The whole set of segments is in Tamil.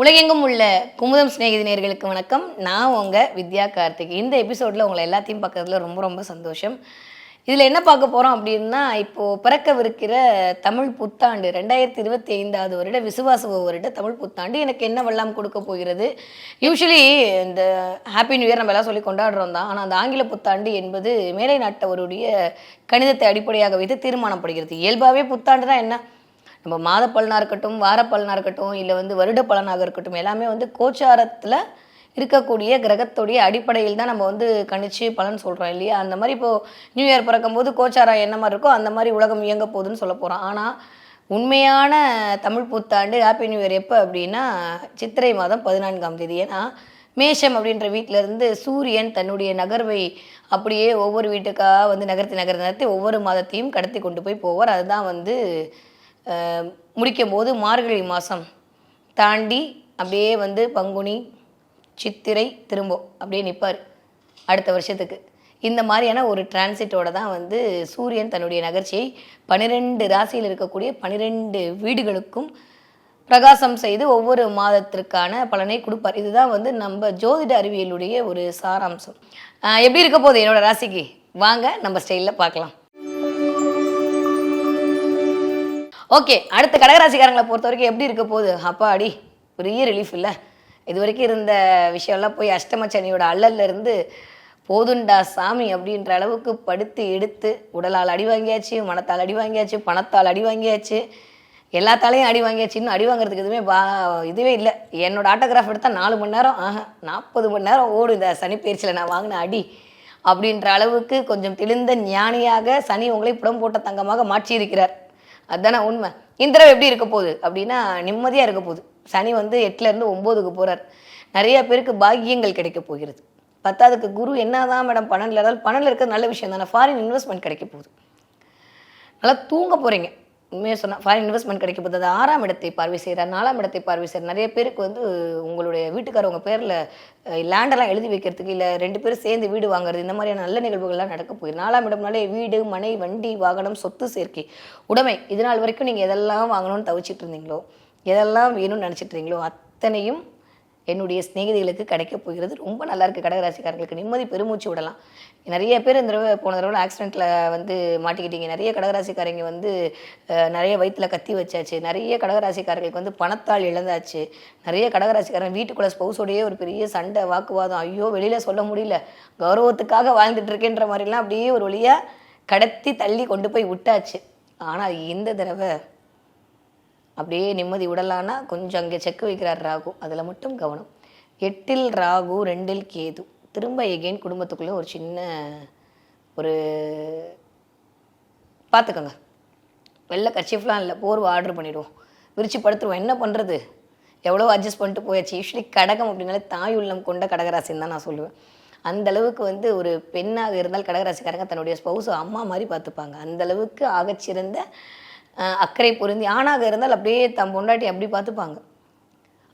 உலகெங்கும் உள்ள குமுதம் சிநேகிதி நேயர்களுக்கு வணக்கம். நான் உங்கள் வித்யா கார்த்திக். இந்த எபிசோடில் உங்களை எல்லாத்தையும் பார்க்கறதுல ரொம்ப ரொம்ப சந்தோஷம். இதில் என்ன பார்க்க போகிறோம் அப்படின்னா, இப்போது பிறக்கவிருக்கிற தமிழ் புத்தாண்டு 2025வது வருட விசுவாச வருட தமிழ் புத்தாண்டு எனக்கு என்ன வெல்லாம் கொடுக்க போகிறது. யூஸ்வலி இந்த ஹாப்பி நியூ இயர் நம்ம எல்லாம் சொல்லி கொண்டாடுறோம் தான். ஆனால் அந்த ஆங்கில புத்தாண்டு என்பது மேலை நாட்டவருடைய கணிதத்தை அடிப்படையாக வைத்து தீர்மானப்படுகிறது. இயல்பாகவே புத்தாண்டு தான் என்ன, நம்ம மாத பலனாக இருக்கட்டும், வார பலனாக இருக்கட்டும், இல்லை வருட பலனாக இருக்கட்டும், எல்லாமே கோச்சாரத்தில் இருக்கக்கூடிய கிரகத்துடைய அடிப்படையில் தான் நம்ம கணிச்சு பலன் சொல்கிறோம் இல்லையா. அந்த மாதிரி இப்போது நியூ இயர் பிறக்கும்போது கோச்சாரம் என்ன மாதிரி இருக்கோ அந்த மாதிரி உலகம் இயங்க போகுதுன்னு சொல்ல போகிறோம். ஆனால் உண்மையான தமிழ் புத்தாண்டு ஹாப்பி நியூ இயர் எப்போ அப்படின்னா சித்திரை மாதம் 14ஆம் தேதி. ஏன்னா மேஷம் அப்படின்ற வீட்டிலேருந்து சூரியன் தன்னுடைய நகர்வை அப்படியே ஒவ்வொரு வீட்டுக்காக நகர்த்தி ஒவ்வொரு மாதத்தையும் கடத்தி கொண்டு போய் போவார். அதுதான் முடிக்கும் போது மார்கழி மாதம் தாண்டி அப்படியே பங்குனி சித்திரை திரும்ப அப்படியே நிற்பார் அடுத்த வருஷத்துக்கு. இந்த மாதிரியான ஒரு டிரான்சிட்டோட தான் சூரியன் தன்னுடைய நகர்ச்சியை 12 ராசியில் இருக்கக்கூடிய 12 வீடுகளுக்கும் பிரகாசம் செய்து ஒவ்வொரு மாதத்திற்கான பலனை கொடுப்பார். இதுதான் நம்ம ஜோதிட அறிவியலுடைய ஒரு சாராம்சம். எப்படி இருக்க போகுது என்னோட ராசிக்கு, வாங்க நம்ம ஸ்டைலில் பார்க்கலாம். ஓகே, அடுத்த கடகராசிக்காரங்களை பொறுத்த வரைக்கும் எப்படி இருக்க போகுது? அப்பாடி பெரிய ரிலீஃப் இல்லை. இது வரைக்கும் இருந்த விஷயம்லாம் போய் அஷ்டமச்சனியோட அல்லல்ல இருந்து போதுண்டா சாமி அப்படின்ற அளவுக்கு படுத்து எடுத்து உடலால் அடி வாங்கியாச்சு, மனத்தால் அடி வாங்கியாச்சு, பணத்தால் அடி வாங்கியாச்சு, எல்லாத்தாலையும் அடி வாங்கியாச்சு. இன்னும் அடி வாங்குறதுக்கு இதுவே இல்லை. என்னோட ஆட்டோகிராஃப் எடுத்தால் 4 மணி நேரம் 40 மணி நேரம் ஓடு இந்த சனி பயிற்சியில் நான் வாங்கின அடி அப்படின்ற அளவுக்கு கொஞ்சம் தெளிந்த ஞானியாக சனி உங்களை புடம் போட்ட தங்கமாக மாற்றியிருக்கிறார். அதுதானே உண்மை. இந்த தடவை எப்படி இருக்க போகுது அப்படின்னா நிம்மதியாக இருக்க போகுது. சனி 8லேருந்து 9க்கு போகிறார். நிறைய பேருக்கு பாக்கியங்கள் கிடைக்க போகிறது. 10க்கு குரு என்னதான் மேடம் 12 இருந்தாலும் 12 இருக்கிறது நல்ல விஷயம் தானே. ஃபாரின் இன்வெஸ்ட்மெண்ட் கிடைக்க போகுது. நல்லா தூங்க போகிறீங்க. உண்மையாக சொன்னால் ஃபாரின் இன்வெஸ்ட்மெண்ட் கிடைக்க போகுது. அது 6ஆம் இடத்தை பார்வை செய்கிறார், 4ஆம் இடத்தை பார்வை செய்கிறார். நிறைய பேருக்கு உங்களுடைய வீட்டுக்காரர் உங்கள் பேரில் லேண்டெல்லாம் எழுதி வைக்கிறதுக்கு, இல்லை 2 பேரும் சேர்ந்து வீடு வாங்குறது, இந்த மாதிரியான நல்ல நிகழ்வுகள்லாம் நடக்க போகுது. 4ஆம் இடம்னாலே வீடு, மனை, வண்டி, வாகனம், சொத்து சேர்க்கை, உடைமை. இது நாள் வரைக்கும் நீங்கள் எதெல்லாம் வாங்கணும்னு தவிச்சிட்டு இருந்தீங்களோ, எதெல்லாம் வேணும்னு நினச்சிட்டு இருந்தீங்களோ அத்தனையும் என்னுடைய சிநேகிதிகளுக்கு கிடைக்க போகிறது. ரொம்ப நல்லா இருக்குது. கடகராசிக்காரங்களுக்கு நிம்மதி பெருமூச்சு விடலாம். நிறைய பேர் போன தடவை ஆக்சிடெண்ட்டில் மாட்டிக்கிட்டீங்க. நிறைய கடகராசிக்காரங்க நிறைய வயிற்றில் கத்தி வச்சாச்சு. நிறைய கடகராசிக்காரங்களுக்கு பணத்தால் இழந்தாச்சு. நிறைய கடகராசிக்காரங்க வீட்டுக்குள்ளே ஸ்பௌஸோடையே ஒரு பெரிய சண்டை வாக்குவாதம், ஐயோ வெளியில் சொல்ல முடியல, கௌரவத்துக்காக வாழ்ந்துட்டு இருக்கேன்ற மாதிரிலாம் அப்படியே ஒரு வழியாக கடத்தி தள்ளி கொண்டு போய் விட்டாச்சு. ஆனால் இந்த தடவை அப்படியே நிம்மதி விடலான்னா கொஞ்சம் அங்கே செக் வைக்கிறார் ராகு. அதில் மட்டும் கவனம். 8ல் ராகு, 2ல் கேது. திரும்ப எகெயின் குடும்பத்துக்குள்ளே ஒரு சின்ன பார்த்துக்கோங்க. வெள்ளை கர்ச்சீஃப்லாம் இல்லை, போர்வை ஆர்டர் பண்ணிவிடுவோம், விரிச்சு படுத்துருவோம். என்ன பண்ணுறது, எவ்வளோ அட்ஜஸ்ட் பண்ணிட்டு போயாச்சு. யூஸ்வலி கடகம் அப்படின்னாலே தாய் உள்ளம் கொண்ட கடகராசின்னு தான் நான் சொல்லுவேன். அந்தளவுக்கு ஒரு பெண்ணாக இருந்தால் கடகராசிக்காரங்க தன்னுடைய ஸ்பௌஸை அம்மா மாதிரி பார்த்துப்பாங்க. அந்தளவுக்கு ஆகச்சிறந்த அக்கறை பொருந்தி. ஆணாக இருந்தால் அப்படியே தம் பொண்டாட்டி அப்படி பார்த்துப்பாங்க.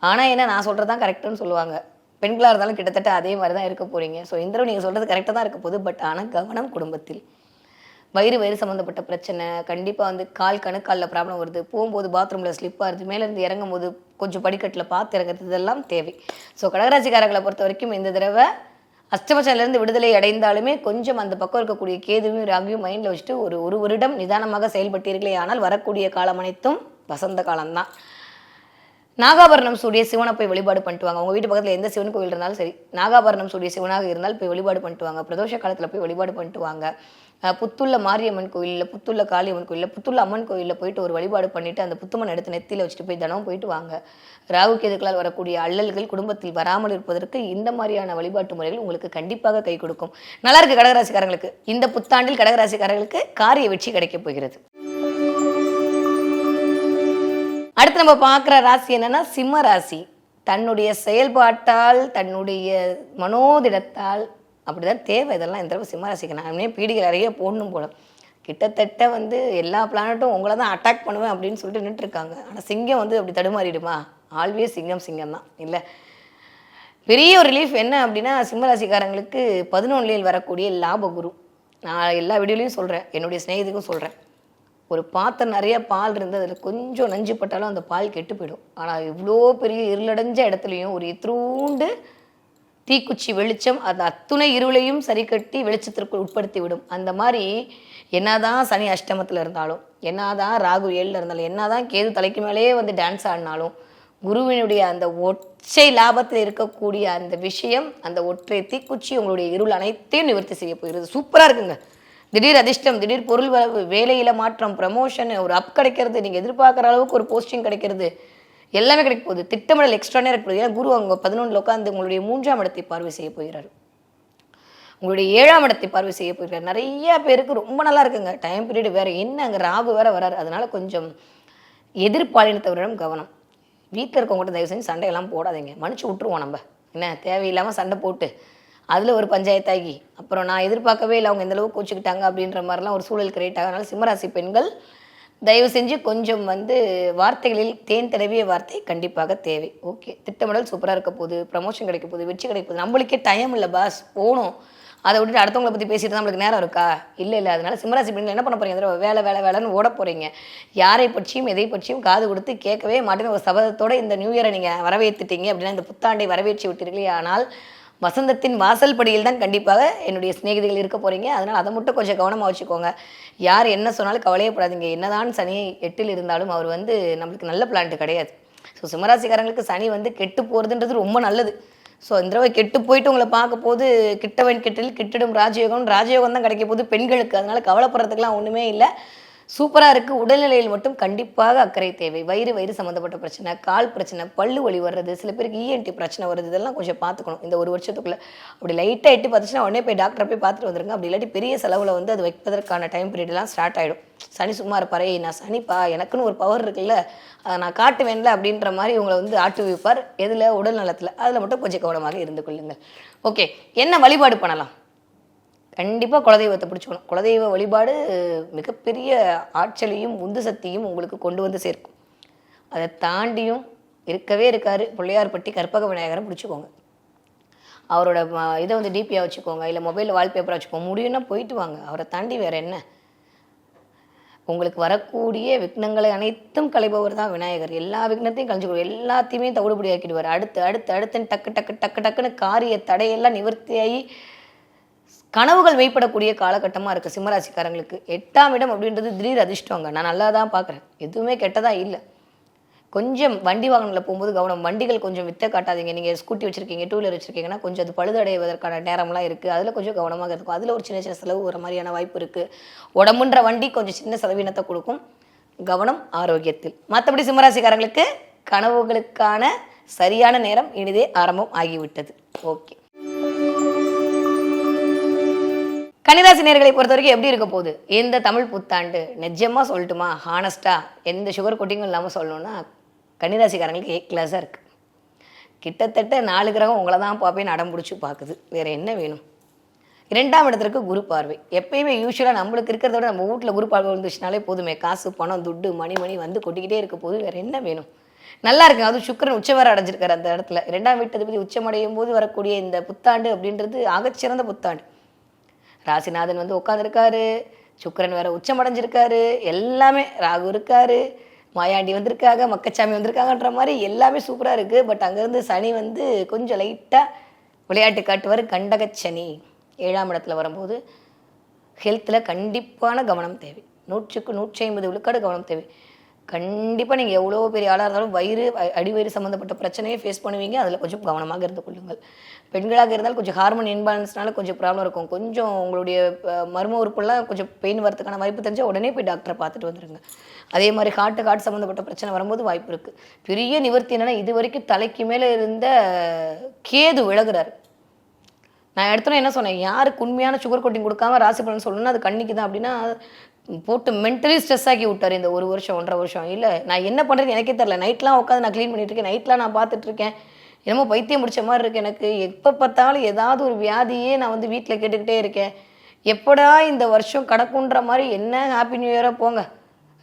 ஆனால் என்ன, நான் சொல்கிறது தான் கரெக்டுன்னு சொல்லுவாங்க. பெண்களாக இருந்தாலும் கிட்டத்தட்ட அதே மாதிரி தான் இருக்க போகிறீங்க. ஸோ இந்த தடவை நீங்கள் சொல்கிறது கரெக்டாக தான் இருக்க போகுது. பட் ஆனால் கவனம் குடும்பத்தில். வயிறு சம்மந்தப்பட்ட பிரச்சனை கண்டிப்பாக கால் கணுக்காலில் ப்ராப்ளம் வருது. போகும்போது பாத்ரூமில் ஸ்லிப்பாக இருக்குது, மேலேருந்து இறங்கும் போது கொஞ்சம் படிக்கட்டில் பார்த்து இறங்குறது, இதெல்லாம் தேவை. ஸோ கடகராசிக்காரர்களை பொறுத்த வரைக்கும் இந்த தடவை அஷ்டமச்சனிலேருந்து விடுதலை அடைந்தாலுமே கொஞ்சம் அந்த பக்கம் இருக்கக்கூடிய கேதுவையும் ராகியும் மைண்டில் வச்சுட்டு ஒரு வருடம் நிதானமாக செயல்பட்டீர்களே ஆனால் வரக்கூடிய காலம் அனைத்தும் வசந்த காலம்தான். நாகாபரணம் சூடிய சிவனை போய் வழிபாடு பண்ணிட்டு வாங்க. உங்கள் வீட்டு பக்கத்தில் எந்த சிவன் கோவில் இருந்தாலும் சரி, நாகாபரணம் சூடிய சிவனாக இருந்தால் போய் வழிபாடு பண்ணிட்டு வாங்க. பிரதோஷ காலத்தில் போய் வழிபாடு பண்ணிட்டு வாங்க. புத்துள்ள மாரியம்மன் கோயிலில், புத்துள்ள காளியம்மன் கோயிலில், புத்துள்ள அம்மன் கோயிலில் போயிட்டு ஒரு வழிபாடு பண்ணிவிட்டு அந்த புத்துமன் எடுத்து நெத்தியில் வச்சுட்டு போய் தினமும் போயிட்டு வாங்க. ராகு கேதுக்களால் வரக்கூடிய அல்லல்கள் குடும்பத்தில் வராமல் இருப்பதற்கு இந்த மாதிரியான வழிபாட்டு முறைகள் உங்களுக்கு கண்டிப்பாக கை கொடுக்கும். நல்லா இருக்கு கடகராசிக்காரங்களுக்கு. இந்த புத்தாண்டில் கடகராசிக்காரர்களுக்கு காரிய வெற்றி கிடைக்கப் போகிறது. அடுத்து நம்ம பார்க்குற ராசி என்னன்னா சிம்ம ராசி. தன்னுடைய செயல்பாட்டால், தன்னுடைய மனோதிடத்தால் அப்படிதான் தேவை. இதெல்லாம் இந்த தடவை சிம்மராசிக்கு நானே பீடிகள் நிறைய போடணும் போல. கிட்டத்தட்ட எல்லா பிளானட்டும் உங்களை தான் அட்டாக் பண்ணுவேன் அப்படின்னு சொல்லிட்டு நின்றுருக்காங்க. ஆனால் சிங்கம் அப்படி தடுமாறிடுமா? ஆல்வேஸ் சிங்கம் தான் இல்லை. பெரிய ஒரு ரிலீஃப் என்ன அப்படின்னா சிம்மராசிக்காரங்களுக்கு 11ல் வரக்கூடிய லாபகுரு. நான் எல்லா வீடியோலையும் சொல்கிறேன், என்னுடைய சிநேகிதிக்கும் சொல்கிறேன். ஒரு பாத்திரம் நிறைய பால் இருந்து அதில் கொஞ்சம் நஞ்சு பட்டாலும் அந்த பால் கெட்டு போயிடும். ஆனால் இவ்வளோ பெரிய இருளடைஞ்ச இடத்துலையும் ஒரு இத்திரூண்டு தீக்குச்சி வெளிச்சம் அது அத்துணை இருளையும் சரி கட்டி வெளிச்சத்திற்கு உட்படுத்தி விடும். அந்த மாதிரி என்னதான் சனி அஷ்டமத்தில் இருந்தாலும், என்னதான் ராகு 7ல் இருந்தாலும், என்னதான் கேது தலைக்கு மேலேயே வந்து டான்ஸ் ஆடினாலும், குருவினுடைய அந்த ஒற்றை லாபத்தில் இருக்கக்கூடிய அந்த விஷயம், அந்த ஒற்றை தீக்குச்சி உங்களுடைய இருள் அனைத்தையும் நிவர்த்தி செய்ய போகிறது. சூப்பராக இருக்குங்க. திடீர் அதிர்ஷ்டம், திடீர் பொருள் வரவு, வேலையில மாற்றம், ப்ரமோஷன், ஒரு அப் கிடைக்கிறது, நீங்கள் எதிர்பார்க்குற அளவுக்கு ஒரு போஸ்டிங் கிடைக்கிறது, எல்லாமே கிடைக்க போகுது. திட்டமிடல் எக்ஸ்ட்ரானே இருக்குது. ஏன்னா குரு அவங்க 11 உட்காந்து உங்களுடைய 3ஆம் இடத்தை பார்வை செய்ய போகிறார், உங்களுடைய 7ஆம் இடத்தை பார்வை செய்ய போகிறார். நிறைய பேருக்கு ரொம்ப நல்லா இருக்குங்க டைம் பீரியட். வேற என்ன அங்கே ராகு வேற வராரு. அதனால கொஞ்சம் எதிர்பாலினத்தவரிடம் கவனம். வீட்டில் இருக்கவங்ககிட்ட தயவு செஞ்சு சண்டையெல்லாம் போடாதீங்க, மன்னிச்சு விட்டுருவோம். நம்ம என்ன தேவையில்லாமல் சண்டை போட்டு அதில் ஒரு பஞ்சாயத்தாகி அப்புறம் நான் எதிர்பார்க்கவே இல்லை அவங்க எந்தளவுக்கு கோச்சிக்கிட்டாங்க அப்படின்ற மாதிரிலாம் ஒரு சூழல் கிரியேட் ஆகும். அதனால் சிம்மராசி பெண்கள் தயவு செஞ்சு கொஞ்சம் வந்து வார்த்தைகளில் தேன் தடவிய வார்த்தை கண்டிப்பாக தேவை. ஓகே, திட்டமிடல் சூப்பராக இருக்க போகுது, ப்ரமோஷன் கிடைக்க போகுது, வெற்றி கிடைக்க போகுது. நம்மளுக்கே டைம் இல்லை பாஸ், போகணும். அதை விட்டுட்டு அடுத்தவங்களை பற்றி பேசிட்டு நம்மளுக்கு நேரம் இருக்கா? இல்லை. அதனால சிம்மராசி பெண்கள் என்ன பண்ண போறீங்க? வேலை வேலை வேலைன்னு ஓட போகிறீங்க. யாரை பற்றியும் எதை பற்றியும் காது கொடுத்து கேட்கவே மாட்டேன்னு ஒரு சபதத்தோடு இந்த நியூ இயரை நீங்கள் வரவேற்றுட்டீங்க அப்படின்னா, இந்த புத்தாண்டை வரவேற்றி விட்டீர்களே. ஆனால் வசந்தத்தின் வாசல் படியில் தான் கண்டிப்பாக என்னுடைய சிநேகிதிகள் இருக்க போகிறீங்க. அதனால் அதை மட்டும் கொஞ்சம் கவனமாக வச்சுக்கோங்க. யார் என்ன சொன்னாலும் கவலையப்படாதீங்க. என்னதான் சனி 8ல் இருந்தாலும் அவர் வந்து நம்மளுக்கு நல்ல பிளான்ட்டு கிடையாது. ஸோ சிம்மராசிக்காரங்களுக்கு சனி வந்து கெட்டு போகிறதுன்றது ரொம்ப நல்லது. ஸோ இந்த தடவை கெட்டு போயிட்டு உங்களை பார்க்க போது கிட்டவன் கெட்டில் கிட்டிடும் ராஜயோகம் தான் கிடைக்க போகுது பெண்களுக்கு. அதனால் கவலைப்படுறதுக்கெலாம் ஒன்றுமே இல்லை. சூப்பராக இருக்குது. உடல்நிலையில் மட்டும் கண்டிப்பாக அக்கறை தேவை. வயிறு சம்மந்தப்பட்ட பிரச்சனை, கால் பிரச்சனை, பல்லு வலி வர்றது, சில பேருக்கு இஎன்டி பிரச்சனை வருது, இதெல்லாம் கொஞ்சம் பார்த்துக்கணும் இந்த ஒரு வருஷத்துக்குள்ளே. அப்படி லைட்டாக எட்டி பார்த்துச்சுன்னா உடனே போய் டாக்டரை போய் பார்த்துட்டு வந்துருங்க. அப்படி இல்லாட்டி பெரிய செலவில் வந்து அது வைப்பதற்கான டைம் பீரியட்லாம் ஸ்டார்ட் ஆகிடும். சனி சும்மா இருப்பாரே, நான் சனிப்பா எனக்குன்னு ஒரு பவர் இருக்குல்ல, அதை நான் காட்டுவேன்ல அப்படின்ற மாதிரி உங்களை வந்து ஆட்டு வைப்பார். எதில்? உடல் நலத்தில். அதில் மட்டும் கொஞ்சம் கவனமாக இருந்து கொள்ளுங்கள். ஓகே, என்ன வழிபாடு பண்ணலாம்? கண்டிப்பாக குலதெய்வத்தை பிடிச்சிக்கணும். குலதெய்வ வழிபாடு மிகப்பெரிய ஆற்றலையும் உந்து சக்தியும் உங்களுக்கு கொண்டு வந்து சேர்க்கும். அதை தாண்டியும் இருக்கவே இருக்காரு பிள்ளையார்பட்டி கற்பக விநாயகரை பிடிச்சிக்கோங்க. அவரோட இதை வந்து டிபியாக வச்சுக்கோங்க, இல்லை மொபைலில் வால்பேப்பராக வச்சுக்கோங்க. முடியும்னா போயிட்டு வாங்க. அவரை தாண்டி வேறு என்ன? உங்களுக்கு வரக்கூடிய விக்னங்களை அனைத்தும் களைபவர் தான் விநாயகர். எல்லா விக்னத்தையும் கழிச்சுக்கொள்வார், எல்லாத்தையுமே தவிடுபடி ஆக்கிடுவார். அடுத்துன்னு டக்குன்னு காரிய தடையெல்லாம் நிவர்த்தியாகி கனவுகள் மெய்ப்படக்கூடிய காலகட்டமாக இருக்குது சிம்மராசிக்காரங்களுக்கு. 8ஆம் இடம் அப்படின்றது திடீர் அதிர்ஷ்டங்க. நான் நல்லா தான் பார்க்குறேன், எதுவுமே கெட்டதாக இல்லை. கொஞ்சம் வண்டி வாகனத்தில் போகும்போது கவனம். வண்டிகள் கொஞ்சம் வித்த காட்டாதீங்க. நீங்கள் ஸ்கூட்டி வச்சுருக்கீங்க, 2 வீலர் வச்சுருக்கீங்கன்னா கொஞ்சம் அது பழுதடைவதற்கான நேரம்லாம் இருக்குது. அதில் கொஞ்சம் கவனமாக இருக்கும். அதில் ஒரு சின்ன செலவு வர மாதிரியான வாய்ப்பு இருக்குது. உடம்புன்ற வண்டி கொஞ்சம் சின்ன செலவினத்தை கொடுக்கும். கவனம் ஆரோக்கியத்தில். மற்றபடி சிம்மராசிக்காரங்களுக்கு கனவுகளுக்கான சரியான நேரம் இனிதே ஆரம்பம் ஆகிவிட்டது. ஓகே, கன்னிராசி நேயர்களை பொறுத்த வரைக்கும் எப்படி இருக்க போகுது இந்த தமிழ் புத்தாண்டு? நிஜமாக சொல்லட்டுமா, ஹானஸ்ட்டாக எந்த சுகர் கொட்டிங்கும் இல்லாமல் சொல்லணும்னா கன்னிராசிக்காரங்களுக்கு கிளாஸாக இருக்குது. கிட்டத்தட்ட 4 கிரகம் உங்களை தான் பார்ப்பேன்னு அடம் பிடிச்சி பார்க்குது. வேறு என்ன வேணும்? 2ஆம் இடத்திற்கு குரு பார்வை. எப்பயுமே யூஸ்வலாக நம்மளுக்கு இருக்கிறத விட நம்ம வீட்டில் குரு பார்வை வந்துச்சுனாலே போதுமே, காசு பணம் துட்டு மணி வந்து கொட்டிக்கிட்டே இருக்க போது. வேறு என்ன வேணும்? நல்லா இருக்குங்க. அதுவும் சுக்கிரன் உச்சம் வேறு அடைஞ்சிருக்காரு அந்த இடத்துல. 2ஆம் வீட்டை பற்றி உச்சமடையும் போது வரக்கூடிய இந்த புத்தாண்டு அப்படின்றது ஆகச்சிறந்த புத்தாண்டு. ராசிநாதன் வந்து உட்காந்துருக்காரு, சுக்கிரன் வேற உச்சமடைஞ்சிருக்காரு, எல்லாமே ராகு இருக்காரு, மாயாண்டி வந்திருக்காங்க, மக்கச்சாமி வந்திருக்காங்கன்ற மாதிரி எல்லாமே சூப்பராக இருக்குது. பட் அங்கேருந்து சனி வந்து கொஞ்சம் லைட்டாக விளையாட்டு காட்டுவார். கண்டகச்சனி 7ஆம் இடத்துல வரும்போது ஹெல்த்தில் கண்டிப்பான கவனம் தேவை. 100க்கு 150 விழுக்காடு கவனம் தேவை. கண்டிப்பாக நீங்கள் எவ்வளோ பெரிய ஆளாக இருந்தாலும் அடிவயிறு சம்மந்தப்பட்ட பிரச்சனையை ஃபேஸ் பண்ணுவீங்க. அதில் கொஞ்சம் கவனமாக இருந்து கொள்ளுங்கள். பெண்களாக இருந்தாலும் கொஞ்சம் ஹார்மோன் இன்பேலன்ஸ்னால கொஞ்சம் ப்ராப்ளம் இருக்கும். கொஞ்சம் உங்களுடைய மர்ம உறுப்புலாம் கொஞ்சம் பெயின் வரதுக்கான வாய்ப்பு தெரிஞ்சால் உடனே போய் டாக்டரை பார்த்துட்டு வந்துடுங்க. அதே மாதிரி ஹார்ட் சம்மந்தப்பட்ட பிரச்சனை வரும்போது வாய்ப்பு இருக்குது. பெரிய நிவர்த்தி என்னென்னா, இது வரைக்கும் தலைக்கு மேலே இருந்த கேது விலகுறாரு. நான் எடுத்தோன்னே என்ன சொன்னேன், யாருக்கு உண்மையான சுகர் கோட்டிங் கொடுக்காம ராசி பலன் சொல்லணும்னா அது கண்ணிக்கு தான். அப்படின்னா போட்டு மென்டலி ஸ்ட்ரெஸ் ஆக்கி விட்டார் இந்த 1 வருஷம் 1.5 வருஷம். இல்லை நான் என்ன பண்ணுறது எனக்கே தெரில. நைட்லாம் உட்காந்து நான் க்ளீன் பண்ணிட்டு இருக்கேன், நைட்லாம் நான் பார்த்துட்ருக்கேன். என்னமோ பைத்தியம் முடிச்ச மாதிரி இருக்குது எனக்கு. எப்போ பார்த்தாலும் ஏதாவது ஒரு வியாதியே நான் வந்து வீட்டில் கேட்டுக்கிட்டே இருக்கேன். எப்படா இந்த வருஷம் கடக்குன்ற மாதிரி. என்ன ஹாப்பி நியூ இயராக போங்க,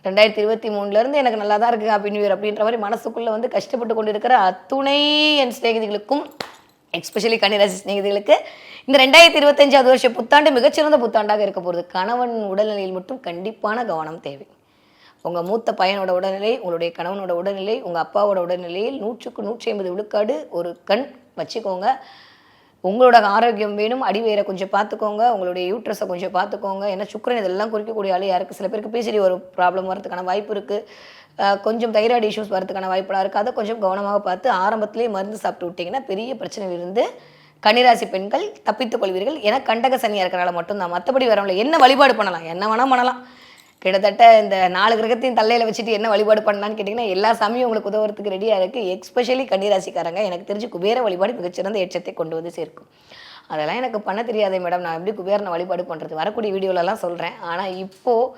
2023 எனக்கு நல்லா தான் இருக்குது ஹாப்பி நியூ இயர் அப்படின்ற மாதிரி மனசுக்குள்ளே வந்து கஷ்டப்பட்டு கொண்டு இருக்கிற அத்துணை என் சிநேகிதிகளுக்கும், எஸ்பெஷலி கன்னிராசி சிநேகிதிகளுக்கு இந்த 2025 வருஷம் புத்தாண்டு மிகச்சிறந்த புத்தாண்டாக இருக்க போகிறது. கணவன் உடல்நிலையில் மட்டும் கண்டிப்பான கவனம் தேவை. உங்கள் மூத்த பையனோட உடல்நிலை, உங்களுடைய கணவனோட உடல்நிலை, உங்கள் அப்பாவோட உடல்நிலையில் 100க்கு 150 விழுக்காடு ஒரு கண் வச்சுக்கோங்க. உங்களோட ஆரோக்கியம் வேணும். அடிவயிறை கொஞ்சம் பார்த்துக்கோங்க. உங்களுடைய யூட்ரஸை கொஞ்சம் பார்த்துக்கோங்க. ஏன்னா சுக்கிரன் இதெல்லாம் குறிக்கக்கூடிய ஆள் யாருக்கு சில பேருக்கு பிசிடி ஒரு ப்ராப்ளம் வரதுக்கான வாய்ப்பு இருக்குது. கொஞ்சம் தைராய்டு இஷ்யூஸ் வரதுக்கான வாய்ப்பெல்லாம் இருக்குது. அதை கொஞ்சம் கவனமாக பார்த்து ஆரம்பத்திலேயே மருந்து சாப்பிட்டு விட்டிங்கன்னா பெரிய பிரச்சனையிலிருந்து கன்னிராசி பெண்கள் தப்பித்துக் கொள்வீர்கள். ஏன்னா கண்டக சனியாக இருக்கிறனால மட்டும்தான், மற்றபடி வரவில்லை. என்ன வழிபாடு பண்ணலாம், என்ன வேணால் பண்ணலாம். கிட்டத்தட்ட இந்த 4 கிரகத்தையும் தள்ளையில் வச்சுட்டு என்ன வழிபாடு பண்ணலான்னு கேட்டிங்கன்னா எல்லா சாமியும் உங்களுக்கு உதவுறதுக்கு ரெடியாக இருக்குது. எஸ்பெஷலி கன்னிராசிக்காரங்க எனக்கு தெரிஞ்சு குபேர வழிபாடு மிகச்சிறந்த ஏற்றத்தை கொண்டு வந்து சேர்க்கும். அதெல்லாம் எனக்கு பண்ண தெரியாதே மேடம், நான் எப்படி குபேரனை வழிபாடு பண்ணுறது, வரக்கூடிய வீடியோலலாம் சொல்கிறேன். ஆனால் இப்போது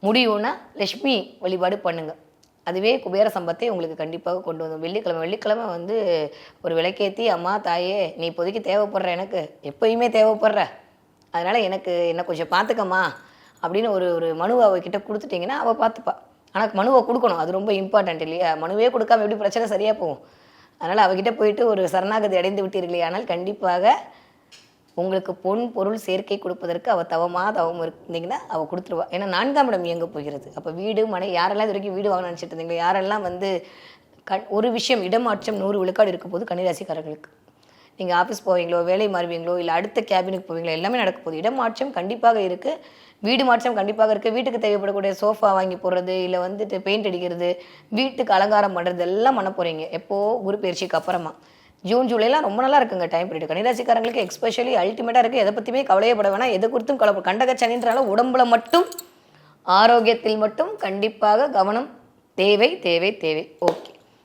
முடியும்னா லக்ஷ்மி வழிபாடு பண்ணுங்கள். அதுவே குபேர சம்பத்தை உங்களுக்கு கண்டிப்பாக கொண்டு வரும். வெள்ளிக்கிழமை வந்து ஒரு விளக்கேற்றி, அம்மா தாயே நீ இப்போதைக்கு தேவைப்படுற, எனக்கு எப்போயுமே தேவைப்படுற, அதனால் என்னை கொஞ்சம் பார்த்துக்கம்மா அப்படின்னு ஒரு மனுவை அவகிட்ட கொடுத்துட்டிங்கன்னா அவள் பார்த்துப்பா. ஆனால் மனுவை கொடுக்கணும், அது ரொம்ப இம்பார்ட்டன்ட் இல்லையா? மனுவே கொடுக்காம எப்படி பிரச்சனை சரியாக போகும்? அதனால் அவகிட்ட போயிட்டு ஒரு சரணாகதி அடைந்து விட்டீர்களே, ஆனால் கண்டிப்பாக உங்களுக்கு பொன் பொருள் சேர்க்கை கொடுப்பதற்கு அவள் தவம் இருந்தீங்கன்னா அவள் கொடுத்துருவா. ஏன்னா 4ஆம் இடம் இயங்க போகிறது. அப்போ வீடு மனை யாரெல்லாம் இது வரைக்கும் வீடு வாங்க நினச்சிட்டு இருந்தீங்களோ, யாரெல்லாம் வந்து ஒரு விஷயம் இடமாற்றம் 100 விழுக்காடு இருக்க போது கன்னிராசிக்காரர்களுக்கு. நீங்கள் ஆஃபீஸ் போவீங்களோ, வேலை மாறுவீங்களோ, இல்லை அடுத்த கேபினுக்கு போவீங்களோ, எல்லாமே நடக்க போகுது. இடமாற்றம் கண்டிப்பாக இருக்குது. வீடு மாற்றம் கண்டிப்பாக இருக்குது. வீட்டுக்கு தேவைப்படக்கூடிய சோஃபா வாங்கி போடுறது, இல்லை வந்துட்டு பெயிண்ட் அடிக்கிறது, வீட்டுக்கு அலங்காரம் பண்ணுறது எல்லாம் பண்ண போகிறீங்க. எப்போது? குரு பயிற்சிக்கு அப்புறமா. ஜூன் ஜூலைலாம் ரொம்ப நல்லா இருக்குங்க டைம் பீரியட். கன்னிராசிக்காரங்களுக்கு எஸ்பெஷலி அல்டிமேட்டாக இருக்குது. எதை பற்றியுமே கவலையப்பட வேணாம். எது குறித்தும் கண்டகச்சனின்றால உடம்புல மட்டும், ஆரோக்கியத்தில் மட்டும் கண்டிப்பாக கவனம் தேவை தேவை தேவை. ஓகே.